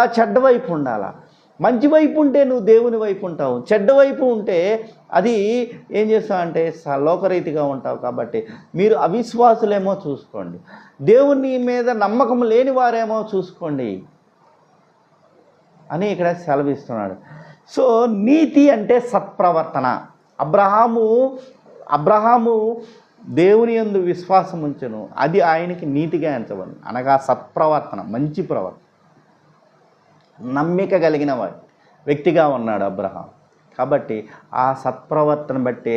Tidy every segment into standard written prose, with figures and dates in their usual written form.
ఆ చెడ్డ వైపు ఉండాలా. మంచి వైపు ఉంటే నువ్వు దేవుని వైపు ఉంటావు. చెడ్డ వైపు ఉంటే అది ఏం చేస్తావంటే లోకరీతిగా ఉంటావు. కాబట్టి మీరు అవిశ్వాసులేమో చూసుకోండి, దేవుని మీద నమ్మకం లేని వారేమో చూసుకోండి అని ఇక్కడ సెలవిస్తున్నాడు. సో నీతి అంటే సత్ప్రవర్తన. అబ్రహాము దేవుని యందు విశ్వాసం ఉంచెను, అది ఆయనకి నీతిగా ఎంచబడింది. అనగా సత్ప్రవర్తన, మంచి ప్రవర్తన, నమ్మిక కలిగిన వ్యక్తిగా ఉన్నాడు అబ్రహాం. కాబట్టి ఆ సత్ప్రవర్తన బట్టే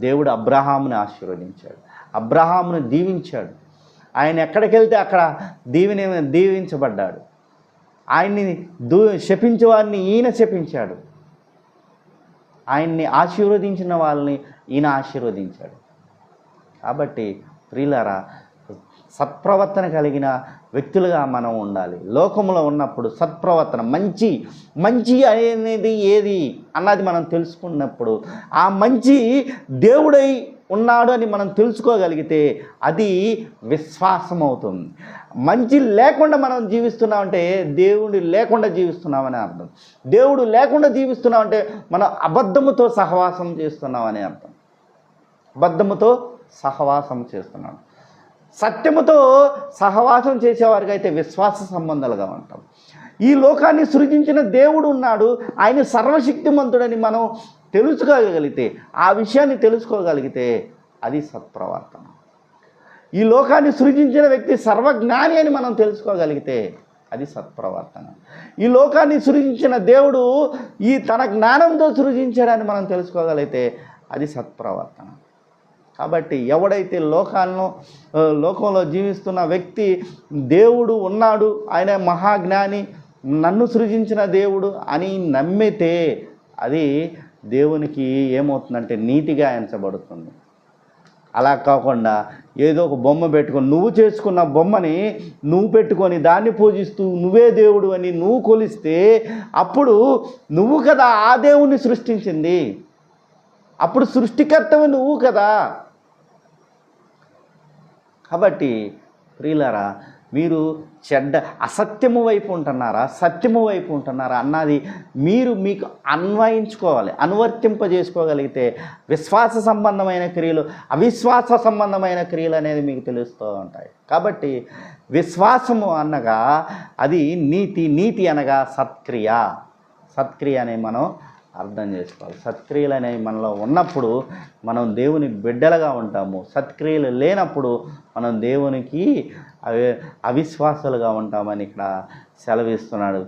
దేవుడు అబ్రహాముని ఆశీర్వదించాడు, అబ్రహామును దీవించాడు. ఆయన ఎక్కడికి వెళ్తే అక్కడ దీవించబడ్డాడు. ఆయన్ని శపించే వారిని ఈయన శపించాడు, ఆయన్ని ఆశీర్వదించిన వాళ్ళని ఈయన ఆశీర్వదించాడు. కాబట్టి ప్రియులారా, సత్ప్రవర్తన కలిగిన వ్యక్తులుగా మనం ఉండాలి. లోకంలో ఉన్నప్పుడు సత్ప్రవర్తన, మంచి అనేది ఏది అన్నది మనం తెలుసుకున్నప్పుడు, ఆ మంచి దేవుడై ఉన్నాడు అని మనం తెలుసుకోగలిగితే అది విశ్వాసం అవుతుంది. మంచి లేకుండా మనం జీవిస్తున్నామంటే దేవుడు లేకుండా జీవిస్తున్నామని అర్థం. దేవుడు లేకుండా జీవిస్తున్నామంటే మనం అబద్ధముతో సహవాసం చేస్తున్నామని అర్థం. అబద్ధముతో సహవాసం చేస్తున్నాం. సత్యముతో సహవాసం చేసేవారికి అయితే విశ్వాస సంబంధాలుగా ఉంటాం. ఈ లోకాన్ని సృజించిన దేవుడు ఉన్నాడు, ఆయన సర్వశక్తిమంతుడని మనం తెలుసుకోగలిగితే, ఆ విషయాన్ని తెలుసుకోగలిగితే అది సత్ప్రవర్తన. ఈ లోకాన్ని సృజించిన వ్యక్తి సర్వజ్ఞాని అని మనం తెలుసుకోగలిగితే అది సత్ప్రవర్తన. ఈ లోకాన్ని సృజించిన దేవుడు తన జ్ఞానంతో సృజించాడని మనం తెలుసుకోగలిగితే అది సత్ప్రవర్తన. కాబట్టి ఎవడైతే లోకంలో జీవిస్తున్న వ్యక్తి దేవుడు ఉన్నాడు, ఆయన మహాజ్ఞాని, నన్ను సృజించిన దేవుడు అని నమ్మితే అది దేవునికి ఏమవుతుందంటే నీతిగా ఎంచబడుతుంది. అలా కాకుండా ఏదో ఒక బొమ్మ పెట్టుకొని, నువ్వు చేసుకున్న బొమ్మని నువ్వు పెట్టుకొని దాన్ని పూజిస్తూ నువ్వే దేవుడు అని నువ్వు కొలిస్తే అప్పుడు నువ్వు కదా ఆ దేవుణ్ణి సృష్టించింది, అప్పుడు సృష్టికర్తవి నువ్వు కదా. అబట్టి ప్రియులారా, మీరు అసత్యము వైపు ఉంటున్నారా, సత్యము వైపు ఉంటున్నారా అన్నది మీకు అన్వయించుకోవాలి, అనువర్తింపజేసుకోగలిగితే విశ్వాస సంబంధమైన క్రియలు, అవిశ్వాస సంబంధమైన క్రియలు అనేది మీకు తెలుస్తూ ఉంటాయి. కాబట్టి విశ్వాసము అనగా అది నీతి అనగా సత్క్రియ అనే మనం అర్థం చేసుకోవాలి. సత్క్రియలు అనేవి మనలో ఉన్నప్పుడు మనం దేవుని బిడ్డలుగా ఉంటాము. సత్క్రియలు లేనప్పుడు మనం దేవునికి అవిశ్వాసాలుగా ఉంటామని ఇక్కడ సెలవిస్తున్నాడు.